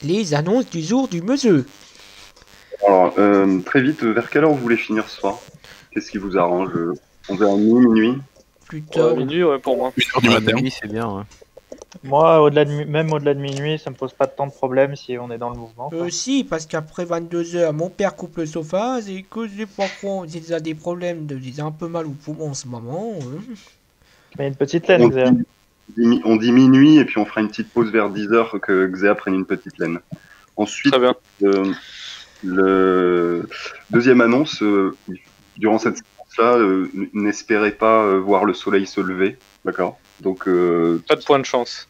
Les annonces du jour du monsieur. Alors, très vite, vers quelle heure vous voulez finir ce soir? Qu'est-ce qui vous arrange? 11h30, minuit? Plus Ouais, tard. minuit, ouais, pour moi. 1h du matin. Minuit, c'est bien. Ouais. Moi, même au-delà de minuit, ça me pose pas tant de problèmes si on est dans le mouvement, quoi. Si, parce qu'après 22 h, mon père coupe le sofa, et que j'ai pas quoi. J'ai des problèmes, j'ai un peu mal au poumon en ce moment. Mais une petite laine, On Xer. on dit minuit et puis on fera une petite pause vers 10h que Xéa prenne une petite laine. Ensuite, Très bien. le deuxième annonce, durant cette séance-là, n'espérez pas voir le soleil se lever, d'accord? Donc, Pas de point de chance.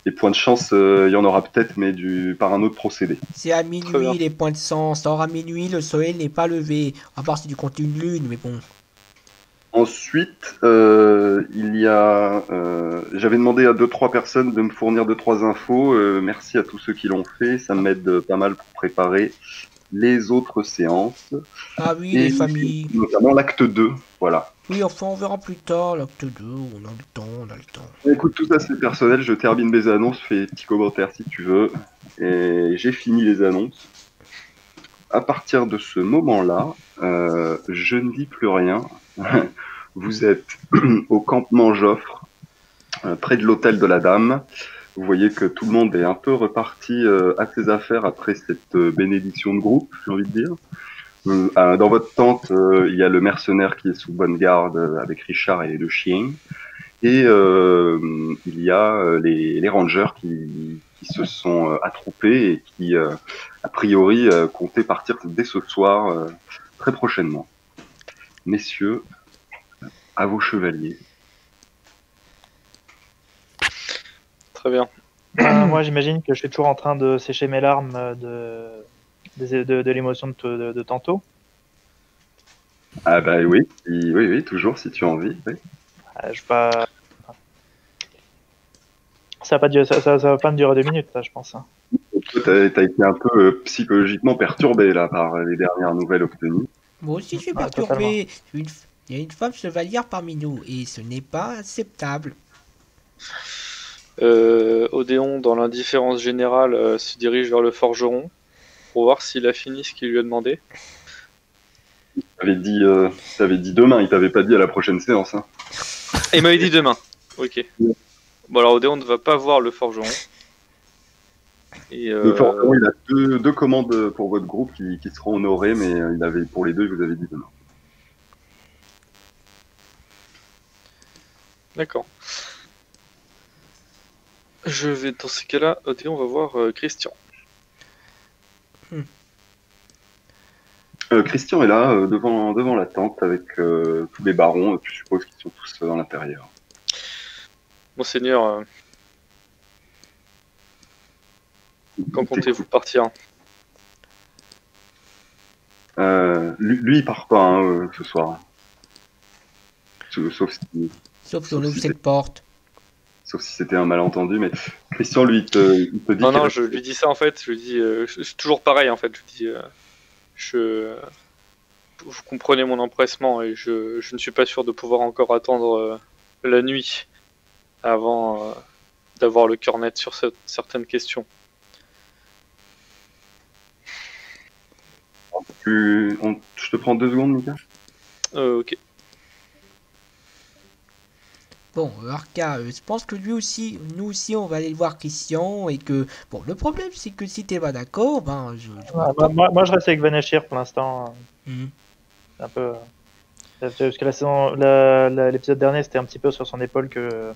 les points de chance, il y en aura peut-être, mais par un autre procédé. C'est à Très bien. minuit les points de sens. Or à minuit, le soleil n'est pas levé. À part si tu comptes une lune, mais bon. Ensuite, il y a, j'avais demandé à 2-3 personnes de me fournir 2-3 infos. Merci à tous ceux qui l'ont fait. Ça m'aide pas mal pour préparer les autres séances. Ah oui, Et les familles. notamment l'acte 2. Voilà. Oui, enfin, on verra plus tard, l'acte 2. On a le temps, on a le temps. Écoute, tout ça c'est personnel. Je termine mes annonces. Fais des petits commentaires si tu veux. Et j'ai fini les annonces. À partir de ce moment-là, je ne dis plus rien. Vous êtes au campement Joffre, près de l'hôtel de la Dame. Vous voyez que tout le monde est un peu reparti à ses affaires après cette bénédiction de groupe, j'ai envie de dire. Dans votre tente, il y a le mercenaire qui est sous bonne garde avec Richard et le chien. Et il y a les rangers qui se sont attroupés et qui, a priori, comptaient partir dès ce soir, très prochainement. Messieurs, à vos chevaliers. Très bien. Moi, j'imagine que je suis toujours en train de sécher mes larmes de l'émotion de tantôt. Ah bah oui, oui, toujours si tu as envie. Oui. Je pas... Ça va pas me durer 2 minutes, là, je pense. Hein. T'as été un peu psychologiquement perturbé là par les dernières nouvelles obtenues. Moi aussi, je suis Ah, perturbé. Il y a une femme chevalière parmi nous, et ce n'est pas acceptable. Odéon, dans l'indifférence générale, se dirige vers le forgeron pour voir s'il a fini ce qu'il lui a demandé. T'avais dit demain, il t'avait pas dit à la prochaine séance. Hein. Et il m'avait dit demain. Ok. Bon, alors Odéon ne va pas voir le forgeron. Et, Le forgeron, il a deux commandes pour votre groupe qui seront honorées, mais pour les deux, il vous avait dit demain. D'accord. Je vais, dans ces cas-là, Odéon va voir Christian. Christian est là, devant la tente, avec tous les barons. Je suppose qu'ils sont tous dans l'intérieur. Monseigneur, quand comptez-vous partir? Lui, il part pas ce soir. Sauf si Sauf qu'on ouvre cette porte. c'était un malentendu, mais Christian, lui, il te dit... Non, je lui dis ça en fait, je lui dis... c'est toujours pareil en fait, je lui dis... Vous comprenez mon empressement et je ne suis pas sûr de pouvoir encore attendre la nuit avant d'avoir le cœur net sur certaines questions. Je te prends 2 secondes, Mika. Ok. Bon, Arca, je pense que nous aussi, on va aller voir Christian et que... Bon, le problème, c'est que si t'es pas d'accord, ben, Moi, je reste avec Vanachir pour l'instant. C'est un peu... Parce que l'épisode dernier, c'était un petit peu sur son épaule que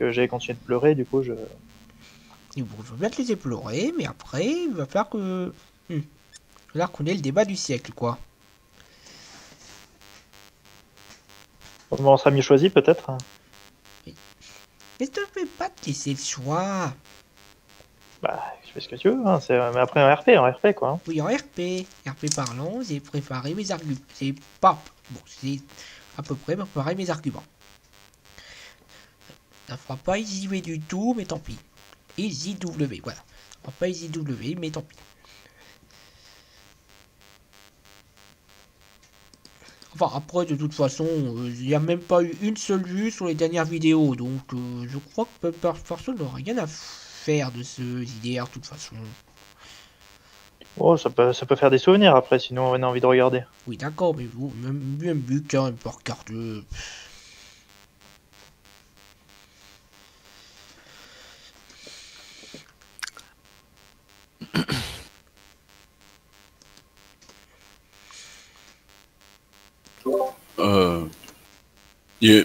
j'avais continué de pleurer, du coup, Bon, je veux bien te laisser pleurer, mais après, il va falloir que... Il va falloir qu'on ait le débat du siècle, quoi. On sera mieux choisi, peut-être. Mais je te fais pas te laisser le choix. Bah, je fais ce que tu veux, hein. Mais après en RP, quoi. Hein. Oui, en RP. RP parlant, j'ai préparé mes arguments. C'est pas... Bon, c'est à peu près préparé mes arguments. Ça fera pas EasyW du tout, mais tant pis. EasyW, voilà. Ça fera pas EasyW, mais tant pis. Enfin, après, de toute façon, il n'y a même pas eu une seule vue sur les dernières vidéos. Donc, je crois que personne n'a rien à faire de ce JDR, de toute façon. Oh, ça peut faire des souvenirs après, sinon on a envie de regarder. Oui, d'accord, mais vous, même but, hein, pas regarder.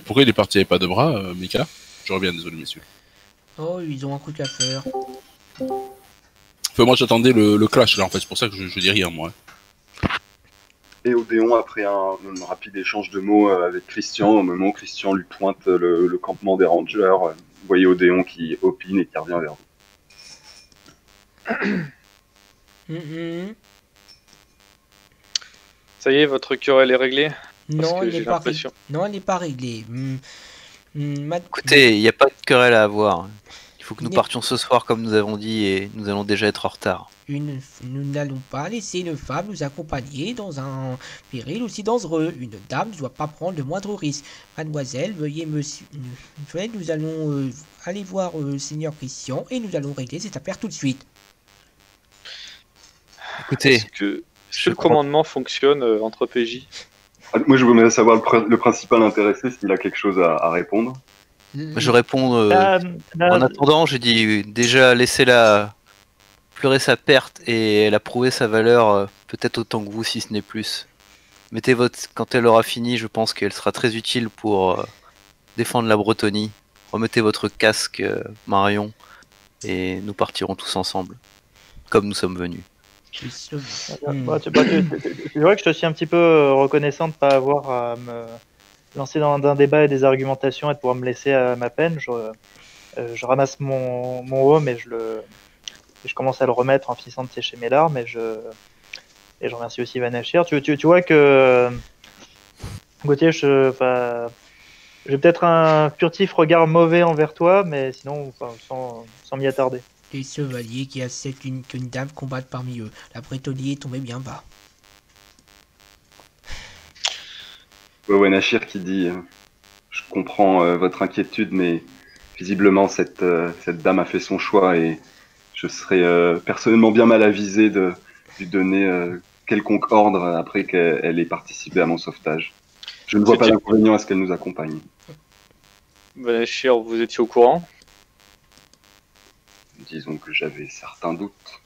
Pourquoi il est parti avec pas de bras, Mika? Je reviens, désolé, messieurs. Oh, ils ont un truc à faire. Enfin, moi, j'attendais le clash, là, en fait. C'est pour ça que je dis rien, moi. Et Odéon, après un rapide échange de mots avec Christian, au moment où Christian lui pointe le campement des rangers, vous voyez Odéon qui opine et qui revient vers vous. Ça y est, votre querelle est réglée? Non, que elle j'ai n'est pas l'impression. non, elle n'est pas réglée. Écoutez, il n'y a pas de querelle à avoir. Il faut que nous Mais- partions ce soir comme nous avons dit et nous allons déjà être en retard. Nous n'allons pas laisser une femme nous accompagner dans un péril aussi dangereux. Une dame ne doit pas prendre le moindre risque. Mademoiselle, veuillez nous allons aller voir Seigneur Christian et nous allons régler cette affaire tout de suite. Écoutez, Est-ce que le commandement fonctionne entre PJ? Moi, je voudrais savoir le principal intéressé s'il a quelque chose à répondre. je réponds. En attendant, je dis déjà laissez-la pleurer sa perte et elle a prouvé sa valeur peut-être autant que vous si ce n'est plus. Quand elle aura fini, je pense qu'elle sera très utile pour défendre la Bretonie. Remettez votre casque, Marion, et nous partirons tous ensemble, comme nous sommes venus. C'est vrai que je te suis un petit peu reconnaissant de ne pas avoir à me lancer dans un débat et des argumentations et de pouvoir me laisser à ma peine. Je ramasse mon home et je commence à le remettre en finissant de sécher mes larmes et je remercie aussi Vanachir. Tu vois que Gauthier, j'ai peut-être un furtif regard mauvais envers toi, mais sinon sans m'y attarder. Les chevaliers qui acceptent qu'une dame combatte parmi eux. La Bretonie est tombée bien bas. Ouais, Nashir qui dit je comprends votre inquiétude, mais visiblement cette dame a fait son choix et je serais personnellement bien mal avisé de lui donner quelconque ordre après qu'elle ait participé à mon sauvetage. Je ne vois pas d'inconvénient à ce qu'elle nous accompagne. Vanachir, vous étiez au courant? Disons que j'avais certains doutes.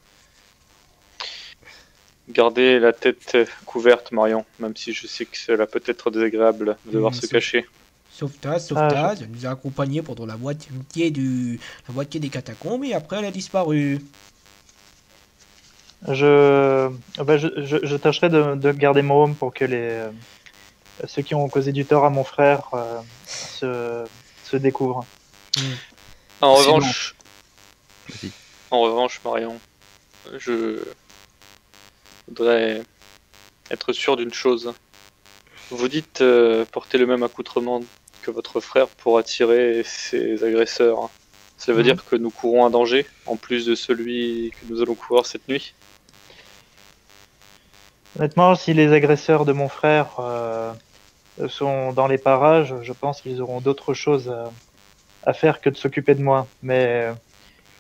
Gardez la tête couverte, Marion, même si je sais que cela peut être désagréable de devoir se cacher. Sauvetage, elle nous a accompagnés pendant la moitié des catacombes et après elle a disparu. Je tâcherai de garder mon home pour que ceux qui ont causé du tort à mon frère se découvrent. En revanche, Marion, je voudrais être sûr d'une chose. Vous dites porter le même accoutrement que votre frère pour attirer ses agresseurs. Ça veut dire que nous courons un danger, en plus de celui que nous allons courir cette nuit? Honnêtement, si les agresseurs de mon frère sont dans les parages, je pense qu'ils auront d'autres choses à faire que de s'occuper de moi. Mais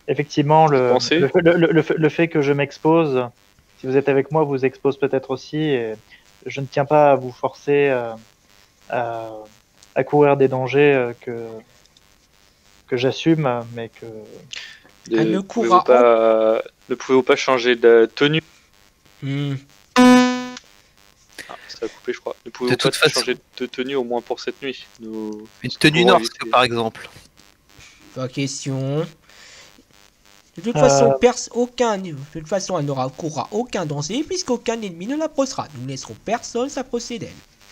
effectivement, le fait que je m'expose, si vous êtes avec moi, vous expose peut-être aussi. Et je ne tiens pas à vous forcer à courir des dangers que j'assume, mais que... Ne pouvez-vous pas changer de tenue? Ça a coupé, je crois. Ne pouvez-vous pas changer de tenue au moins pour cette nuit? Une tenue nordique, par exemple. Pas question. De toute façon, de toute façon, elle n'aura courra aucun danger puisqu'aucun ennemi ne l'approchera. Nous ne laisserons personne s'approcher d'elle.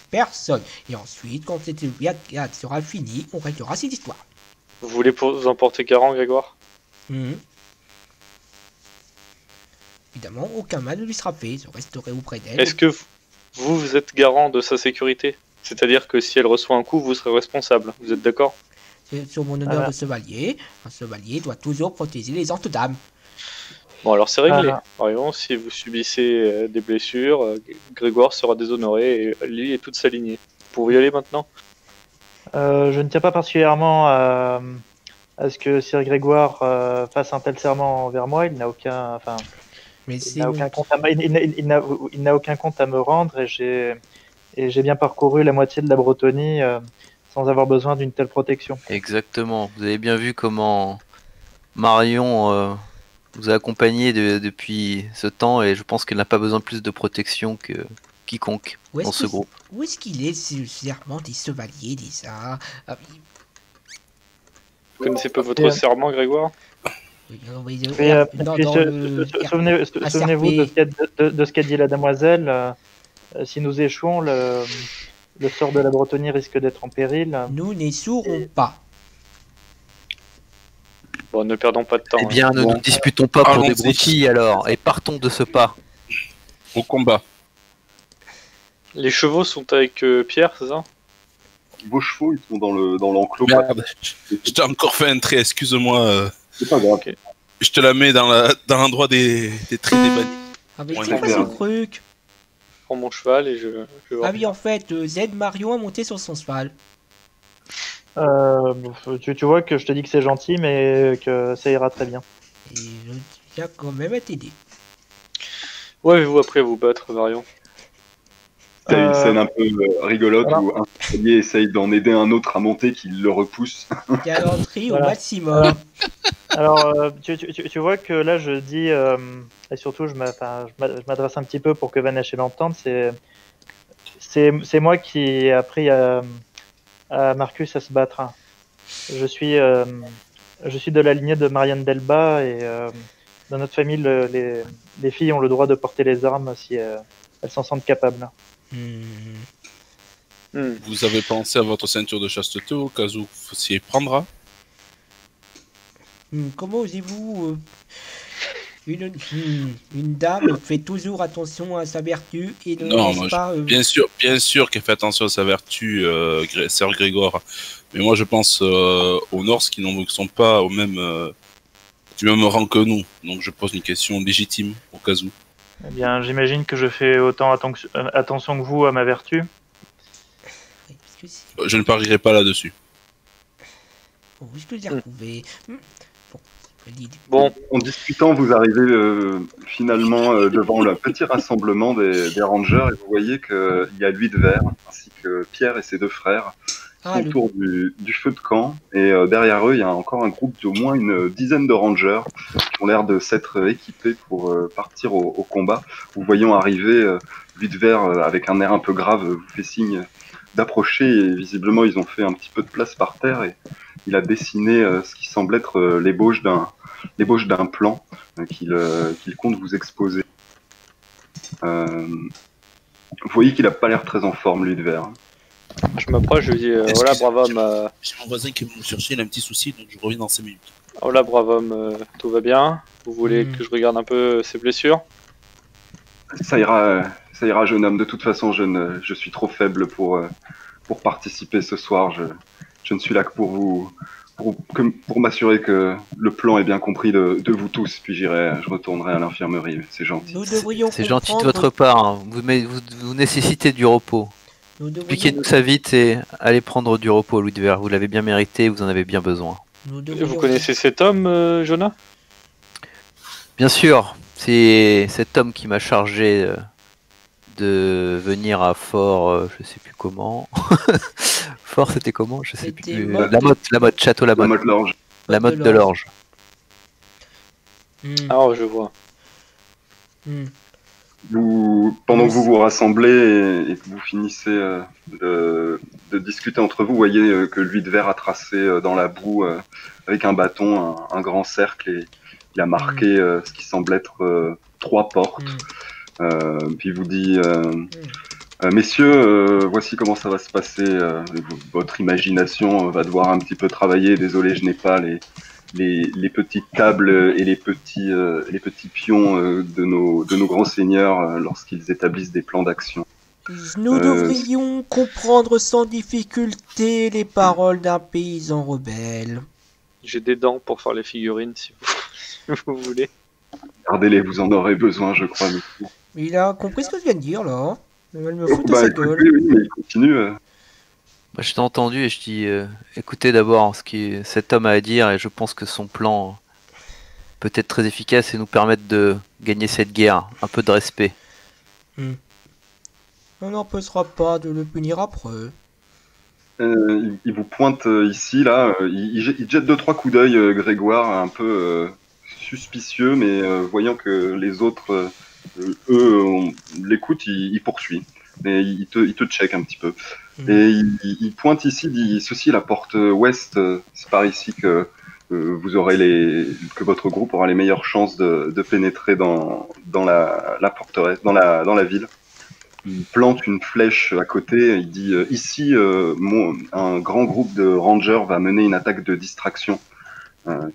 Personne. Et ensuite, quand cette guerre sera finie, on réglera cette histoire. Vous voulez vous emporter garant, Grégoire? Évidemment, aucun mal ne lui sera fait. Je resterai auprès d'elle. Est-ce que vous êtes garant de sa sécurité? C'est-à-dire que si elle reçoit un coup, vous serez responsable. Vous êtes d'accord? C'est sur mon honneur de chevalier. Un chevalier doit toujours protéger les autres dames. Bon, alors c'est réglé. Par exemple, si vous subissez des blessures, Grégoire sera déshonoré, et lui et toute sa lignée. Vous pouvez y aller maintenant? Je ne tiens pas particulièrement à ce que Sir Grégoire fasse un tel serment envers moi. Il n'a aucun... Enfin, Mais Il n'a aucun compte il n'a aucun compte à me rendre et j'ai bien parcouru la moitié de la Bretonnie sans avoir besoin d'une telle protection. Exactement. Vous avez bien vu comment Marion vous a accompagné depuis ce temps et je pense qu'elle n'a pas besoin de plus de protection que quiconque dans ce groupe. Où est-ce qu'il est, ce serment des chevaliers déjà? Vous connaissez pas votre serment, Grégoire? Souvenez-vous de ce qu'a dit la demoiselle. Si nous échouons, le sort de la Bretonnie risque d'être en péril. Nous n'échouerons pas. Bon, ne perdons pas de temps. Eh bien, ne nous disputons pas pour des broutilles alors, et partons de ce pas. Au combat. Les chevaux sont avec Pierre, c'est ça? Vos chevaux, ils sont dans l'enclos. Merde, je t'ai encore fait un trait, excuse-moi. C'est pas grave. Ok. Je te la mets dans l'endroit des traits des bannis. Ah mais Ouais, c'est pas ce d'accord. truc. Je prends mon cheval et je Ah oui, en fait, Z Marion a monté sur son cheval. Tu vois que je te dis que c'est gentil, mais que ça ira très bien. Et je tiens quand même à t'aider. Où avez-vous appris à vous battre, Marion? C'est une scène un peu rigolote voilà. où un chevalier essaye d'en aider un autre à monter qui le repousse. Galanterie au Voilà. maximum. Alors, tu vois que là, je dis, et surtout, je m'adresse un petit peu pour que Van Hachel l'entende, c'est moi qui ai appris à Marcus à se battre. Je suis de la lignée de Marianne Delba et dans notre famille, les filles ont le droit de porter les armes si elles s'en sentent capables. Vous avez pensé à votre ceinture de chasteté au cas où vous s'y prendra? Comment osez-vous une dame fait toujours attention à sa vertu et ne Non, laisse moi, pas... bien sûr qu'elle fait attention à sa vertu, sœur Grégor. Mais moi, je pense aux Norse qui ne sont pas du même rang que nous. Donc, je pose une question légitime au cas où. Eh bien, j'imagine que je fais autant attention que vous à ma vertu. Oui, parce que c'est... Je ne parierai pas là-dessus. Bon, est-ce que j'ai retrouvé Bon, je dis... Bon, En discutant, vous arrivez finalement devant le petit rassemblement des rangers et vous voyez qu'il y a Luidver ainsi que Pierre et ses deux frères autour du feu de camp. Et derrière eux, il y a encore un groupe d'au moins une dizaine de rangers qui ont l'air de s'être équipés pour partir au combat. Vous voyant arriver, Luidver, avec un air un peu grave, vous fait signe d'approcher et visiblement, ils ont fait un petit peu de place par terre et il a dessiné ce qui semble être l'ébauche d'un plan qu'il compte vous exposer. Vous voyez qu'il a pas l'air très en forme, Luidver. je m'approche, je lui dis voilà, brave homme, J'ai mon voisin qui est venu me chercher, il a un petit souci, donc je reviens dans 5 minutes. voilà, brave homme, tout va bien. Vous voulez que je regarde un peu ses blessures? Ça ira, jeune homme. De toute façon, je suis trop faible pour participer ce soir. Je ne suis là que pour m'assurer que le plan est bien compris de vous tous. Puis je retournerai à l'infirmerie. C'est gentil. Nous devrions C'est gentil de comprendre- votre part. Hein. Vous nécessitez du repos. Nous devrions- Piquez-nous ça vite et allez prendre du repos, Luidver. Vous l'avez bien mérité, vous en avez bien besoin. nous Vous devrions- connaissez cet homme, Jonah? Bien sûr, c'est cet homme qui m'a chargé de venir à Fort, je sais plus comment. Fort, c'était comment? Je sais C'était plus. Motte. La Motte, Château La La Motte. Motte-Lorge. La Motte de l'Orge. Ah, je vois. Pendant que vous vous rassemblez et que vous finissez de discuter entre vous, vous voyez que Luidver a tracé dans la boue avec un bâton un grand cercle et il a marqué ce qui semble être 3 portes. Puis il vous dit messieurs, voici comment ça va se passer. Votre imagination va devoir un petit peu travailler. Désolé, je n'ai pas les petites tables et les petits pions de nos grands seigneurs lorsqu'ils établissent des plans d'action. Nous devrions comprendre sans difficulté les paroles d'un paysan rebelle. J'ai des dents pour faire les figurines si vous voulez. Gardez-les, vous en aurez besoin, je crois. Monsieur. Il a compris ce que je viens de dire là. Elle me fout de sa Écoutez, gueule. oui, mais il continue. Moi, je t'ai entendu et je dis écoutez d'abord ce que cet homme a à dire et je pense que son plan peut-être très efficace et nous permettre de gagner cette guerre. Un peu de respect. On n'empêchera pas de le punir après. Il vous pointe ici, là. Il jette 2-3 coups d'œil, Grégoire, un peu suspicieux, mais voyant que les autres, eux, l'écoutent, il poursuit. Mais il te check un petit peu. Et il pointe ici, dit ceci, la porte ouest, c'est par ici que vous aurez que votre groupe aura les meilleures chances de pénétrer dans la forteresse, dans la ville. Il plante une flèche à côté, il dit ici, un grand groupe de rangers va mener une attaque de distraction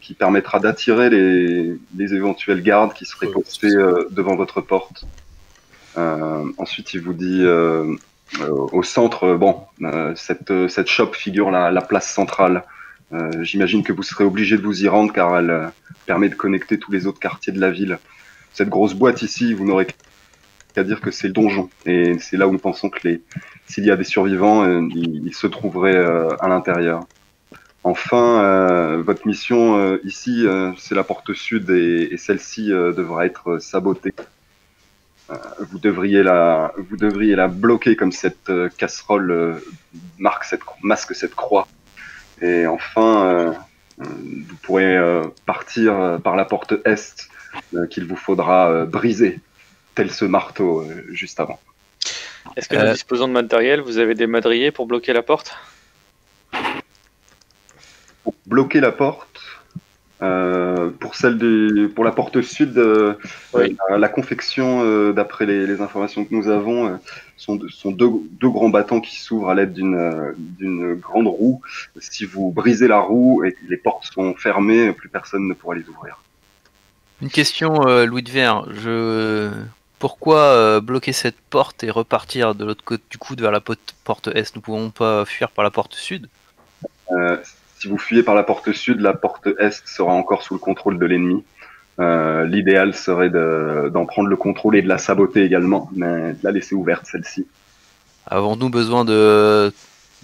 qui permettra d'attirer les éventuels gardes qui seraient postés devant votre porte. Ensuite, il vous dit au centre, cette shop figure la place centrale. J'imagine que vous serez obligé de vous y rendre car elle permet de connecter tous les autres quartiers de la ville. Cette grosse boîte ici, vous n'aurez qu'à dire que c'est le donjon. Et c'est là où nous pensons que s'il y a des survivants, ils se trouveraient à l'intérieur. Enfin, votre mission ici, c'est la porte sud et celle-ci devra être sabotée. Vous devriez la bloquer comme cette casserole masque cette croix. Et enfin, vous pourrez partir par la porte est qu'il vous faudra briser, tel ce marteau juste avant. Est-ce que nous disposons de matériel? Vous avez des madriers pour bloquer la porte? Pour bloquer la porte, pour la porte sud, oui. la confection, d'après les informations que nous avons, sont deux grands battants qui s'ouvrent à l'aide d'une grande roue. Si vous brisez la roue et que les portes sont fermées, plus personne ne pourra les ouvrir. Une question, Louis de Vert. Pourquoi bloquer cette porte et repartir de l'autre côté du coude vers la porte est? Nous pouvons pas fuir par la porte sud? Si vous fuyez par la porte sud, la porte est sera encore sous le contrôle de l'ennemi. L'idéal serait d'en prendre le contrôle et de la saboter également, mais de la laisser ouverte celle-ci. Avons-nous besoin de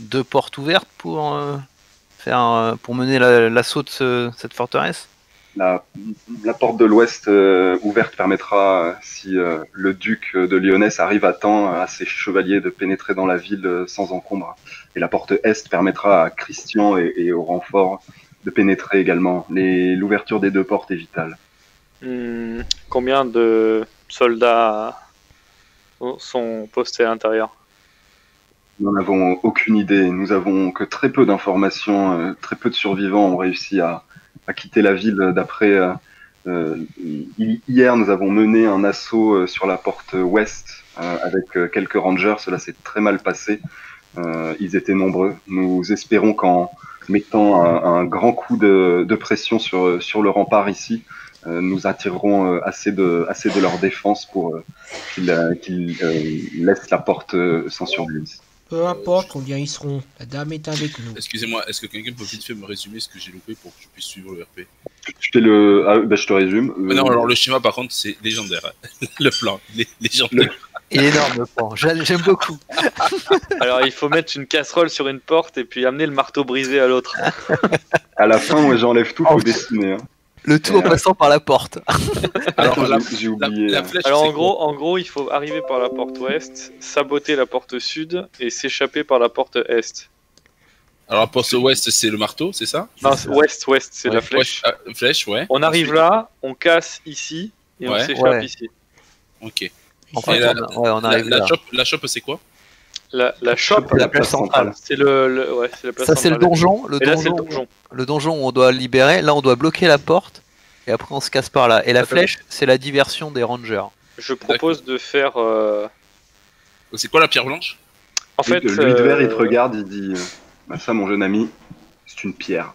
2 portes ouvertes pour mener l'assaut de cette forteresse? La porte de l'ouest ouverte permettra, si le duc de Lyonesse arrive à temps, à ses chevaliers de pénétrer dans la ville sans encombre. Et la porte est permettra à Christian et au renfort de pénétrer également. L'ouverture des 2 portes est vitale. Combien de soldats sont postés à l'intérieur? Nous n'en avons aucune idée. Nous avons que très peu d'informations. Très peu de survivants ont réussi à quitter la ville. D'après hier, nous avons mené un assaut sur la porte ouest avec quelques rangers. Cela s'est très mal passé. Ils étaient nombreux. Nous espérons qu'en mettant un grand coup de pression sur le rempart ici, nous attirerons assez de leur défense pour qu'ils laissent la porte sans surveillance. Peu importe combien ils seront, la dame est avec nous. Excusez-moi, est-ce que quelqu'un peut vite fait me résumer ce que j'ai loupé pour que je puisse suivre le RP? Je te résume. Non, alors le schéma par contre c'est légendaire. Le plan, légendaire. Énorme le plan, j'aime beaucoup. Alors il faut mettre une casserole sur une porte et puis amener le marteau brisé à l'autre. À la fin, moi j'enlève tout, faut dessiner. Hein. Le tout en passant par la porte. Alors j'ai oublié. La flèche, alors en gros, il faut arriver par la porte ouest, saboter la porte sud et s'échapper par la porte est. Alors la porte ouest c'est le marteau, c'est ça? Non, ouest, c'est la flèche. Flèche, ouais. On arrive là, on casse ici et on s'échappe ici. Ok. En fait, on arrive là. La shop c'est quoi? La shop, la place centrale. C'est c'est la place ça centrale. c'est le donjon. Le donjon où on doit libérer. Là on doit bloquer la porte et après on se casse par là. Et la flèche c'est la diversion des rangers. Je propose de faire. C'est quoi la pierre blanche? En fait, Louis de Vert il te regarde, il dit ça mon jeune ami, c'est une pierre.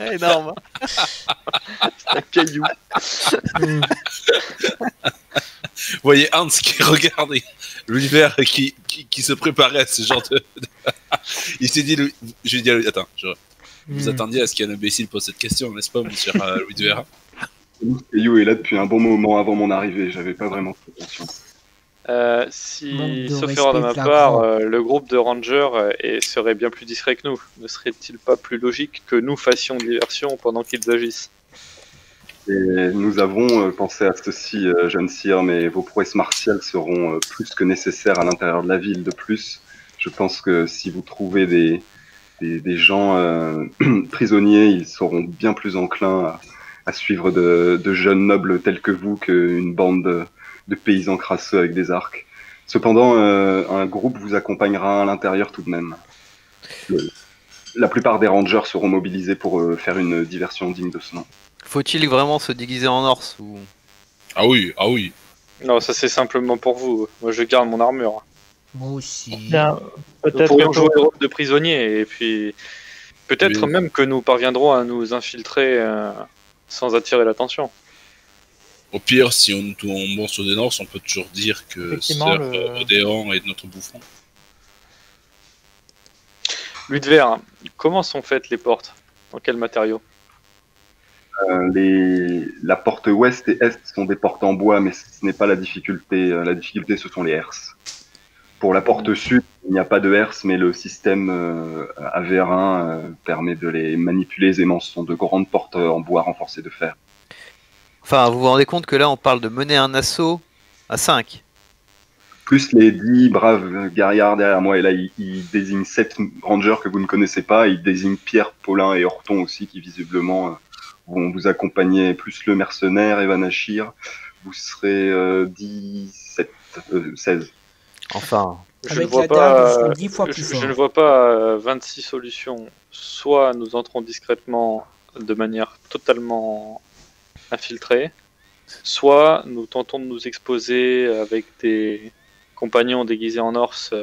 Énorme. C'est un caillou. Vous voyez Hans qui regarde Louis Vert qui se préparait à ce genre de... Il s'est dit, je lui ai dit, attends, vous attendiez à ce qu'un imbécile pose cette question, n'est-ce pas, monsieur Louis de Vert? Caillou est là depuis un bon moment avant mon arrivée, j'avais pas vraiment fait attention. Sauf erreur de ma part, le groupe de rangers serait bien plus discret que nous. Ne serait-il pas plus logique que nous fassions diversion pendant qu'ils agissent? Et nous avons pensé à ceci, jeune sire, mais vos prouesses martiales seront plus que nécessaires à l'intérieur de la ville. De plus, je pense que si vous trouvez des gens prisonniers, ils seront bien plus enclins à suivre de jeunes nobles tels que vous qu'une bande de paysans crasseux avec des arcs. Cependant, un groupe vous accompagnera à l'intérieur tout de même. La plupart des rangers seront mobilisés pour faire une diversion digne de ce nom. Faut-il vraiment se déguiser en Norse ou... Ah oui, ah oui. Non, ça c'est simplement pour vous. Moi je garde mon armure. Moi aussi. Bien, Nous pourrions jouer le rôle de prisonnier et puis peut-être même que nous parviendrons à nous infiltrer sans attirer l'attention. Au pire, si on tombe bon sur des Norse, on peut toujours dire que Sir Odéon est notre bouffon. Ludever, comment sont faites les portes? Dans quel matériau? La porte ouest et est sont des portes en bois, mais ce n'est pas la difficulté. La difficulté, ce sont les herses. Pour la porte sud, il n'y a pas de herses, mais le système à vérin permet de les manipuler aisément. Ce sont de grandes portes en bois renforcées de fer. Enfin, vous vous rendez compte que là, on parle de mener un assaut à 5. Plus les 10 braves guerriers derrière moi. Et là, il désigne 7 rangers que vous ne connaissez pas. Il désigne Pierre, Paulin et Horton aussi, qui visiblement vont vous accompagner. Plus le mercenaire, Evan Achir. Vous serez 16. Enfin, je ne vois pas 26 solutions. Soit nous entrons discrètement de manière totalement infiltrée, soit nous tentons de nous exposer avec des compagnons déguisés en Norse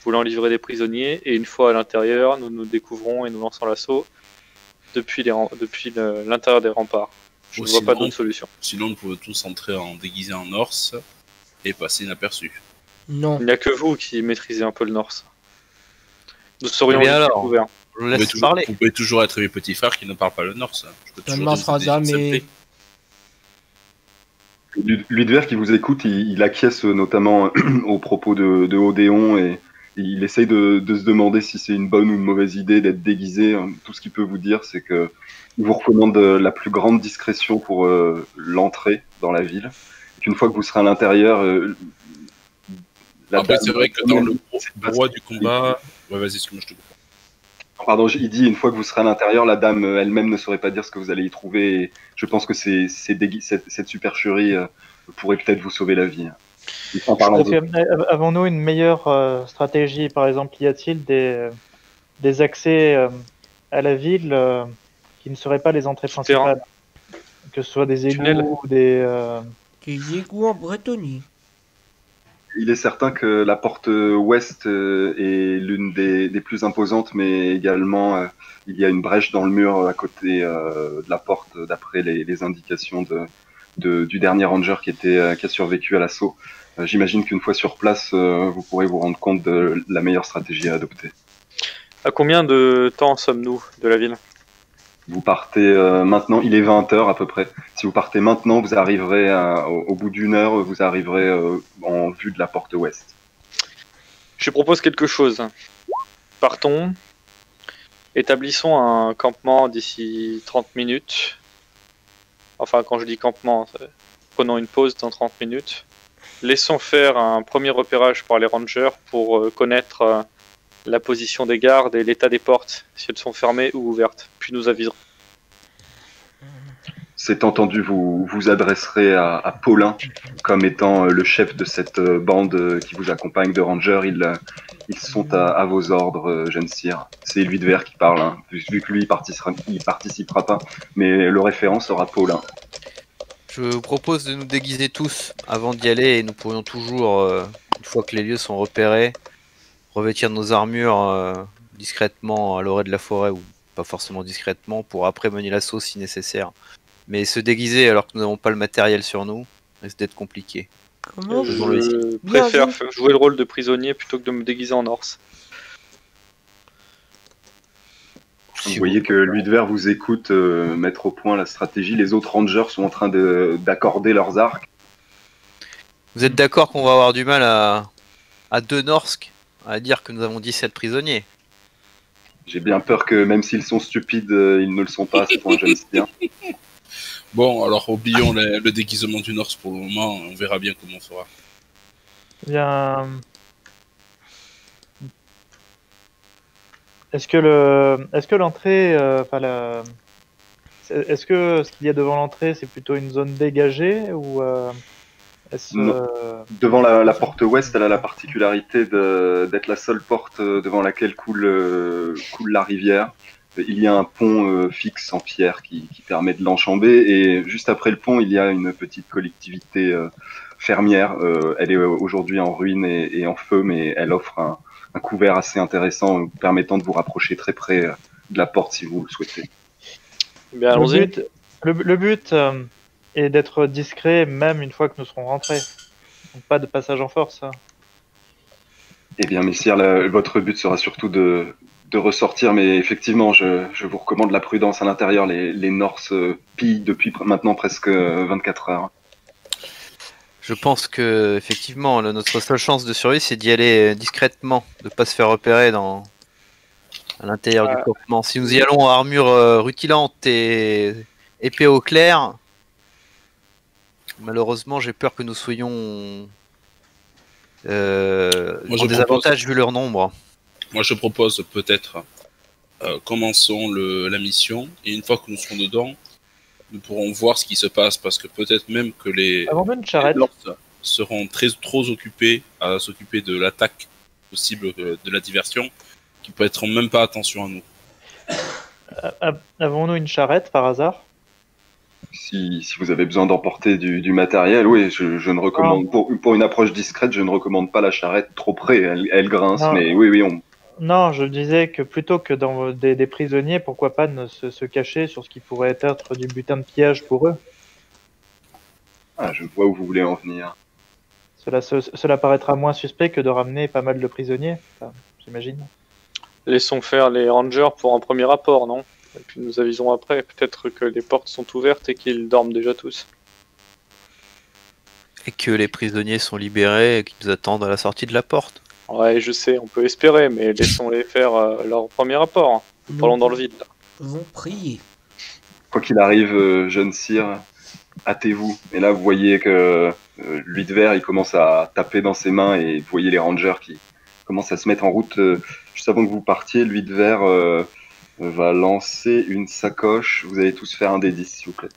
voulant livrer des prisonniers, et une fois à l'intérieur, nous nous découvrons et nous lançons l'assaut depuis l'intérieur des remparts. Je ne vois pas d'autre solution. Sinon, nous pouvons tous entrer en déguisé en Norse et passer inaperçu. Non. Il n'y a que vous qui maîtrisez un peu le Norse. Nous serions découverts. Vous pouvez toujours être mes petits frères qui ne parlent pas le Norse. Ça ne marchera jamais. Ludever qui vous écoute, il acquiesce notamment aux propos de Odéon et il essaye de se demander si c'est une bonne ou une mauvaise idée d'être déguisé. Tout ce qu'il peut vous dire, c'est que il vous recommande la plus grande discrétion pour l'entrée dans la ville. Une fois que vous serez à l'intérieur, après c'est vrai que dans le roi du combat, ouais, vas-y, excuse-moi, je te comprends. Pardon, il dit une fois que vous serez à l'intérieur, la dame elle-même ne saurait pas dire ce que vous allez y trouver. Et je pense que cette supercherie pourrait peut-être vous sauver la vie. Avons-nous une meilleure stratégie? Par exemple, y a-t-il des accès à la ville qui ne seraient pas les entrées principales? Que ce soit des égouts ou des égouts en Bretonnie. Il est certain que la porte ouest est l'une des plus imposantes, mais également il y a une brèche dans le mur à côté de la porte, d'après les indications du dernier ranger qui a survécu à l'assaut. J'imagine qu'une fois sur place, vous pourrez vous rendre compte de la meilleure stratégie à adopter. À combien de temps sommes-nous de la ville? Vous partez maintenant, il est 20h à peu près. Si vous partez maintenant, vous arriverez au bout d'une heure, vous arriverez en vue de la porte ouest. Je propose quelque chose. Partons, établissons un campement d'ici 30 minutes. Enfin, quand je dis campement, prenons une pause dans 30 minutes. Laissons faire un premier repérage par les rangers pour connaître la position des gardes et l'état des portes, si elles sont fermées ou ouvertes, puis nous aviserons. C'est entendu, vous vous adresserez à Paulin comme étant le chef de cette bande qui vous accompagne de rangers. Ils sont à vos ordres, jeune sire. C'est Ludever qui parle, hein, vu que lui il participera pas, mais le référent sera Paulin. Je vous propose de nous déguiser tous avant d'y aller, et nous pourrions toujours, une fois que les lieux sont repérés, revêtir nos armures discrètement à l'orée de la forêt, ou pas forcément discrètement, pour après mener l'assaut si nécessaire. Mais se déguiser alors que nous n'avons pas le matériel sur nous risque d'être compliqué. Je préfère jouer le rôle de prisonnier plutôt que de me déguiser en Norse. Vous voyez que Ludever vous écoute mettre au point la stratégie. Les autres rangers sont en train d'accorder leurs arcs. Vous êtes d'accord qu'on va avoir du mal à deux Norsk à dire que nous avons 17 prisonniers? J'ai bien peur que même s'ils sont stupides, ils ne le sont pas à ce point, j'aime bien. Bon, alors oublions le déguisement du Norse pour le moment, on verra bien comment on fera. Bien. Est-ce que l'entrée, est-ce que ce qu'il y a devant l'entrée, c'est plutôt une zone dégagée ou devant la porte ouest, elle a la particularité d'être la seule porte devant laquelle coule la rivière. Il y a un pont fixe en pierre qui permet de l'enjamber, et juste après le pont, il y a une petite collectivité fermière. Elle est aujourd'hui en ruine et en feu, mais elle offre un couvert assez intéressant, permettant de vous rapprocher très près de la porte si vous le souhaitez. Bien, allons-y. Le but est d'être discret même une fois que nous serons rentrés. Donc pas de passage en force. Eh bien, messire, votre but sera surtout de ressortir, mais effectivement, je vous recommande la prudence à l'intérieur. Les Norse pillent depuis maintenant presque 24 heures. Je pense que effectivement, notre seule chance de survie, c'est d'y aller discrètement, de pas se faire repérer à l'intérieur du campement. Si nous y allons en armure rutilante et épée au clair, malheureusement, j'ai peur que nous soyons en désavantage vu leur nombre. Moi, je propose peut-être commençons la mission, et une fois que nous serons dedans, nous pourrons voir ce qui se passe, parce que peut-être même que les Norse seront trop occupés à s'occuper de l'attaque possible de la diversion, qu'ils ne prêteront même pas attention à nous. Avons-nous une charrette par hasard? Si vous avez besoin d'emporter du matériel, oui, je ne recommande, pour une approche discrète, je ne recommande pas la charrette trop près, elle grince, mais oui, Non, je disais que plutôt que dans des prisonniers, pourquoi pas se cacher sur ce qui pourrait être du butin de pillage pour eux. Ah, je vois où vous voulez en venir. Cela paraîtra moins suspect que de ramener pas mal de prisonniers, j'imagine. Laissons faire les rangers pour un premier rapport, non? Et puis nous aviserons après, peut-être que les portes sont ouvertes et qu'ils dorment déjà tous. Et que les prisonniers sont libérés et qu'ils nous attendent à la sortie de la porte. Ouais, je sais, on peut espérer, mais laissons-les faire leur premier rapport. Parlons dans le vide, là. Vont prier. Quoi qu'il arrive, jeune sire, hâtez-vous. Et là, vous voyez que Luidver, il commence à taper dans ses mains, et vous voyez les rangers qui commencent à se mettre en route. Juste avant que vous partiez, Luidver va lancer une sacoche. Vous allez tous faire un des 10, s'il vous plaît.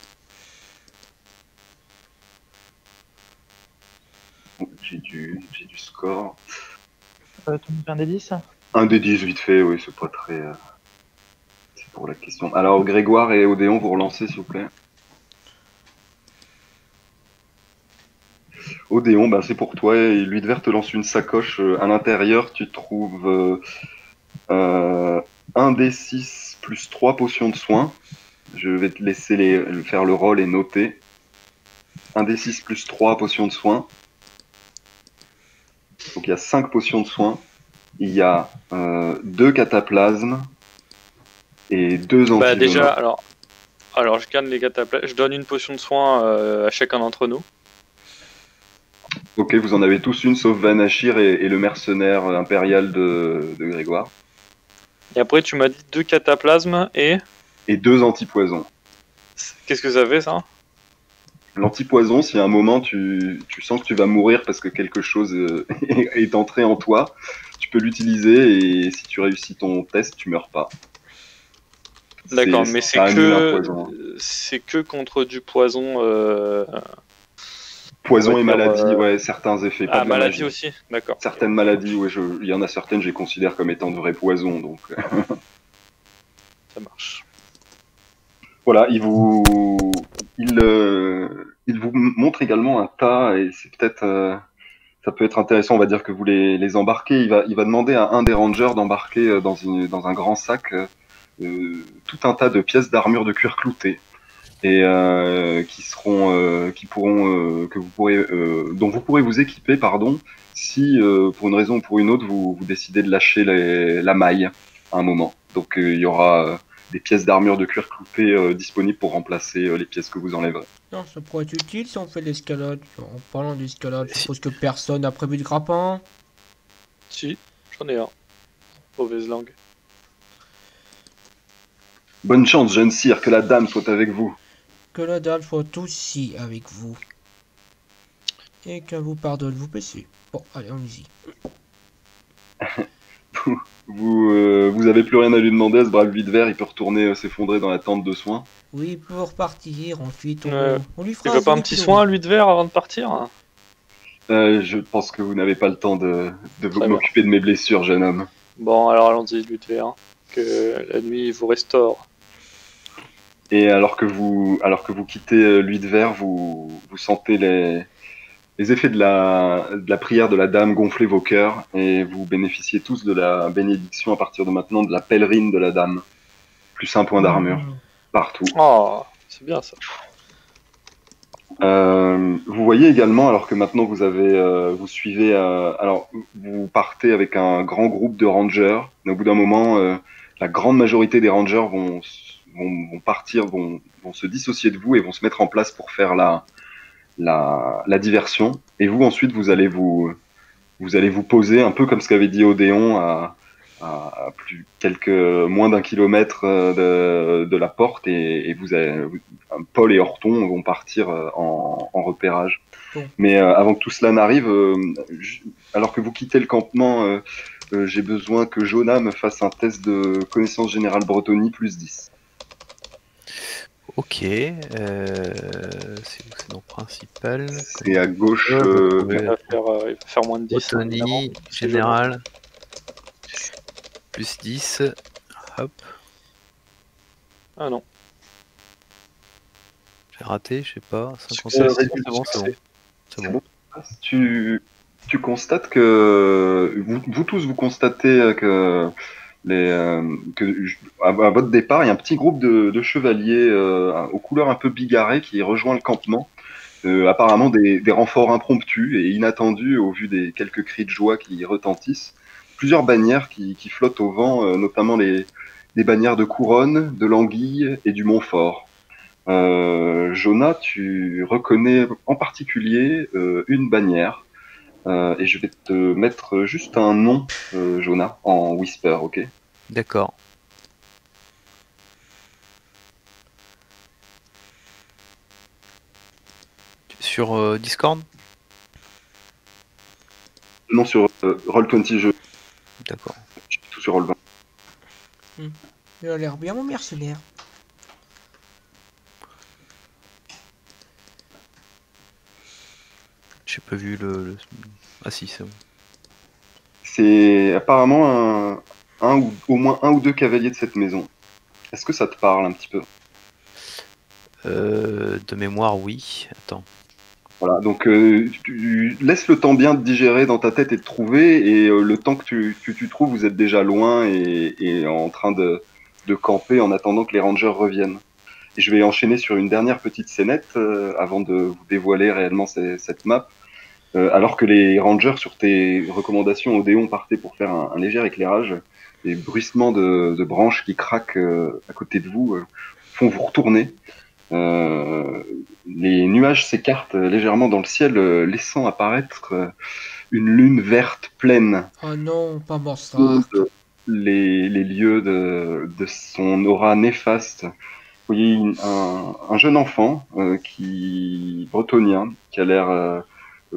J'ai du score. Tu me fais un des 10? Un des 10, vite fait, oui, c'est pas très... c'est pour la question. Alors, Grégoire et Odéon, vous relancez, s'il vous plaît. Odéon, c'est pour toi, et Luidver te lance une sacoche. À l'intérieur, tu trouves un des 6 plus 3 potions de soins. Je vais te laisser faire le rôle et noter. Un des 6 plus 3 potions de soins. Donc il y a 5 potions de soins. Il y a 2 cataplasmes et 2 antidotes. Déjà, alors je canne les cataplasmes. Je donne une potion de soin à chacun d'entre nous. Ok, vous en avez tous une, sauf Vanachir et le mercenaire impérial de Grégoire. Et après, tu m'as dit 2 cataplasmes et 2 antipoisons. Qu'est-ce que ça fait, ça? L'antipoison, si à un moment tu sens que tu vas mourir parce que quelque chose est entré en toi, tu peux l'utiliser, et si tu réussis ton test, tu meurs pas. D'accord, mais c'est que contre du poison. Poison et maladie, ouais, certains effets. Pas de maladie aussi, d'accord. Certaines maladies, ouais, il y en a certaines, je les considère comme étant de vrais poisons, donc. Ça marche. Voilà, il vous montre également un tas, et c'est peut-être, ça peut être intéressant, on va dire que vous les embarquez. Il va demander à un des rangers d'embarquer dans un grand sac tout un tas de pièces d'armure de cuir clouté, et dont vous pourrez vous équiper, si pour une raison ou pour une autre vous décidez de lâcher la maille à un moment. Donc il y aura des pièces d'armure de cuir clouté disponibles pour remplacer les pièces que vous enlèverez. Non, ça pourrait être utile si on fait de l'escalade. En parlant d'escalade, je suppose que personne n'a prévu de grappin. Si, j'en ai un. Mauvaise langue. Bonne chance, jeune sire, que la dame soit avec vous. Que la dame soit aussi avec vous. Et qu'elle vous pardonne vos péchés. Bon, allez, allons-y. Vous avez plus rien à lui demander, ce brave vide vert, il peut retourner s'effondrer dans la tente de soins. Oui, pour partir, ensuite on lui Tu fera veux pas un petit soin, lui de verre, avant de partir? Je pense que vous n'avez pas le temps de m'occuper de mes blessures, jeune homme. Bon, alors allons-y, lui de verre. Que la nuit vous restaure. Et alors que vous quittez l'huile de verre, vous sentez les effets de la prière de la dame gonfler vos cœurs et vous bénéficiez tous de la bénédiction à partir de maintenant de la pèlerine de la dame. Plus un point d'armure partout. Oh, c'est bien ça. Vous voyez également, alors que maintenant vous suivez, alors vous partez avec un grand groupe de rangers, mais au bout d'un moment, la grande majorité des rangers vont partir, vont se dissocier de vous et vont se mettre en place pour faire la diversion. Et vous ensuite vous allez vous poser un peu comme ce qu'avait dit Odéon à moins d'un kilomètre de la porte et Paul et Horton vont partir en repérage. Bon. Mais avant que tout cela n'arrive, alors que vous quittez le campement, j'ai besoin que Jonah me fasse un test de connaissance générale bretonnie plus 10. Ok, c'est dans principal. C'est à gauche. Il va faire moins de 10. Bretonnie, général. Plus 10. Hop. Ah non. J'ai raté, je sais pas. 57, Succès, c'est bon, c'est bon. C'est bon. Tu constates que vous tous vous constatez que à votre départ, il y a un petit groupe de chevaliers aux couleurs un peu bigarrées qui rejoint le campement. Apparemment des renforts impromptus et inattendus au vu des quelques cris de joie qui retentissent. Plusieurs bannières qui flottent au vent, notamment des bannières de Couronne, de l'Anguille et du Montfort. Jonah, tu reconnais en particulier une bannière. Et je vais te mettre juste un nom, Jonah, en whisper, ok? D'accord. Sur Discord? Non, sur Roll20 jeu. D'accord. Je suis tout sur Roll20. Il a l'air bien mon mercenaire. J'ai pas vu le... Ah si, c'est bon. C'est apparemment au moins un ou deux cavaliers de cette maison. Est-ce que ça te parle un petit peu? De mémoire, oui. Attends. Voilà, donc tu laisses le temps bien de digérer dans ta tête et de trouver, et le temps que tu trouves, vous êtes déjà loin et en train de camper en attendant que les rangers reviennent. Et je vais enchaîner sur une dernière petite scénette avant de vous dévoiler réellement cette map. Alors que les rangers, sur tes recommandations, Odéon partaient pour faire un léger éclairage, les bruissements de branches qui craquent à côté de vous font vous retourner. Les nuages s'écartent légèrement dans le ciel, laissant apparaître une lune verte pleine. Oh non, pas Morstra. Les lieux de son aura néfaste. Vous voyez un jeune enfant bretonien qui a l'air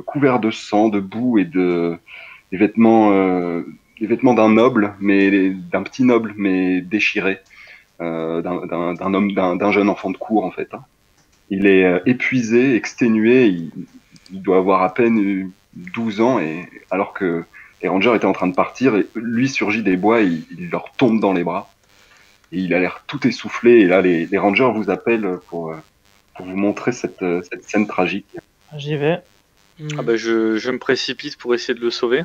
couvert de sang, de boue et des vêtements d'un noble, mais d'un petit noble, mais déchiré, d'un jeune enfant de cour en fait. Hein. Il est épuisé, exténué, il doit avoir à peine 12 ans, et alors que les rangers étaient en train de partir, et lui surgit des bois, il leur tombe dans les bras, et il a l'air tout essoufflé, et là les rangers vous appellent pour vous montrer cette scène tragique. J'y vais. Ah bah je me précipite pour essayer de le sauver.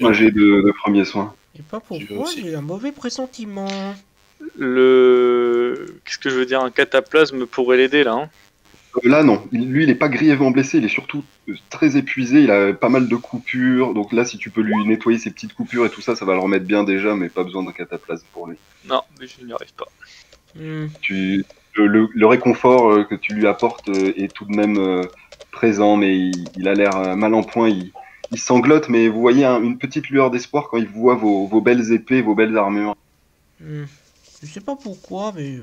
Moi j'ai de premiers soins. Et pas pourquoi, j'ai un mauvais pressentiment. Qu'est-ce que je veux dire, un cataplasme pourrait l'aider là. Hein. Là, non. Lui, il est pas grièvement blessé, il est surtout très épuisé, il a pas mal de coupures. Donc là, si tu peux lui nettoyer ses petites coupures et tout ça, ça va le remettre bien déjà, mais pas besoin d'un cataplasme pour lui. Non, mais je n'y arrive pas. Le réconfort que tu lui apportes est tout de même présent, mais il a l'air mal en point. Il sanglote, mais vous voyez une petite lueur d'espoir quand il voit vos belles épées, vos belles armures. Je sais pas pourquoi, mais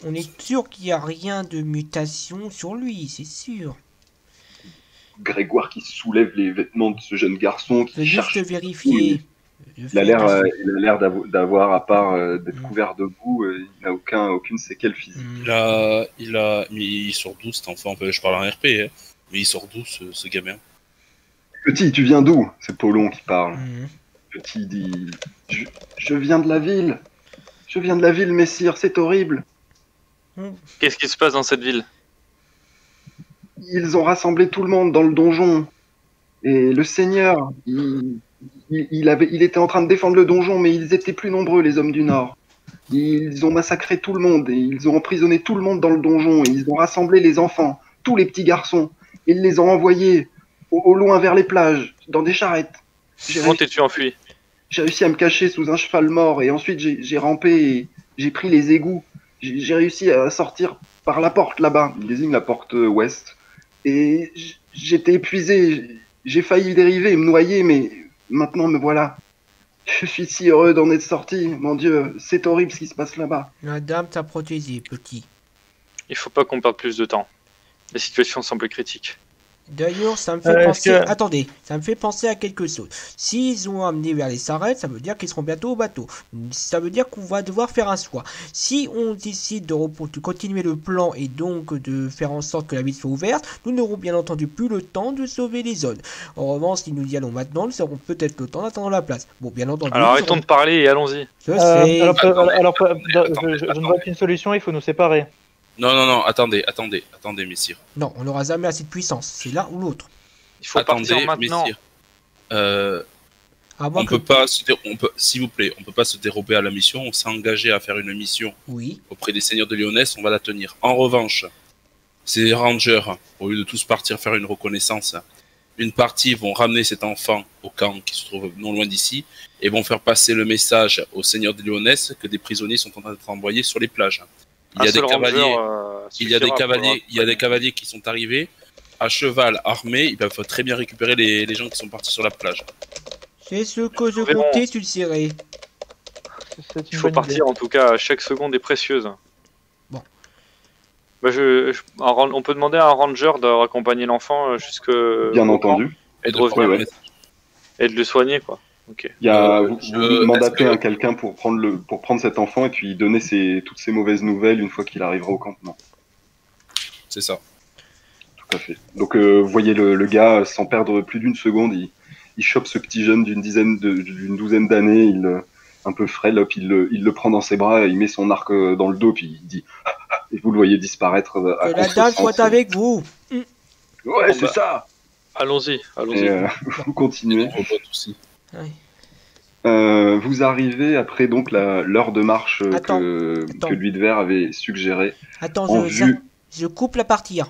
on est sûr qu'il n'y a rien de mutation sur lui, c'est sûr. Grégoire qui soulève les vêtements de ce jeune garçon qui cherche. Juste vérifier. Il a l'air d'avoir, à part d'être couvert de boue, il n'a aucune séquelle physique. Il sort d'où cet enfant? Je parle en RP, hein. Mais il sort d'où ce gamin? Petit, tu viens d'où? C'est Paulon qui parle. Petit dit, je viens de la ville. Je viens de la ville, messire, c'est horrible. Qu'est-ce qui se passe dans cette ville? Ils ont rassemblé tout le monde dans le donjon. Et le seigneur, il était en train de défendre le donjon, mais ils étaient plus nombreux, les hommes du Nord. Ils ont massacré tout le monde, et ils ont emprisonné tout le monde dans le donjon, et ils ont rassemblé les enfants, tous les petits garçons. Ils les ont envoyés au loin vers les plages, dans des charrettes. Comment t'es-tu enfui? J'ai réussi à me cacher sous un cheval mort, et ensuite j'ai rampé, et j'ai pris les égouts. J'ai réussi à sortir par la porte là-bas. Il désigne la porte ouest. Et j'étais épuisé, j'ai failli dériver et me noyer, mais maintenant me voilà. Je suis si heureux d'en être sorti, mon Dieu, c'est horrible ce qui se passe là-bas. La dame t'a protégé, petit. Il faut pas qu'on perde plus de temps. La situation semble critique. D'ailleurs, ça me fait penser... Attendez, ça me fait penser à quelque chose. S'ils ont amené vers les Sarrêtes, ça veut dire qu'ils seront bientôt au bateau. Ça veut dire qu'on va devoir faire un choix. Si on décide de continuer le plan et donc de faire en sorte que la ville soit ouverte, nous n'aurons bien entendu plus le temps de sauver les zones. En revanche, si nous y allons maintenant, nous aurons peut-être le temps d'attendre la place. Bon, bien entendu... Alors arrêtons de parler et allons-y. Je sais. Je ne vois qu'une solution, il faut nous séparer. Non, attendez, messire. Non, on n'aura jamais assez de puissance, c'est l'un ou l'autre. Il faut partir maintenant. S'il vous plaît, on peut pas se dérober à la mission. On s'est engagé à faire une mission auprès des seigneurs de Lyonesse, on va la tenir. En revanche, ces rangers, au lieu de tous partir faire une reconnaissance, une partie vont ramener cet enfant au camp qui se trouve non loin d'ici et vont faire passer le message aux seigneurs de Lyonesse que des prisonniers sont en train d'être envoyés sur les plages. Il y a des cavaliers qui sont arrivés à cheval, armés. Ils peuvent très bien récupérer les gens qui sont partis sur la plage. C'est ce que je comptais, tu le sais. Il faut partir en tout cas, chaque seconde est précieuse. Bon. On peut demander à un ranger de raccompagner l'enfant jusque... Bien entendu. Et de revenir. Et de le soigner, quoi. Okay. Vous mandatez quelqu'un pour prendre cet enfant et puis donner toutes ces mauvaises nouvelles une fois qu'il arrivera au campement. C'est ça. Tout à fait. Donc vous voyez le gars, sans perdre plus d'une seconde, il chope ce petit jeune d'une douzaine d'années, un peu frêle, puis il le prend dans ses bras, il met son arc dans le dos, puis il dit et vous le voyez disparaître. Que la dame soit avec vous. Ouais, c'est ça. Allons-y. Vous continuez. Oui. Vous arrivez après donc l'heure de marche que Louis de Vert avait suggéré. Attends, je coupe la partie.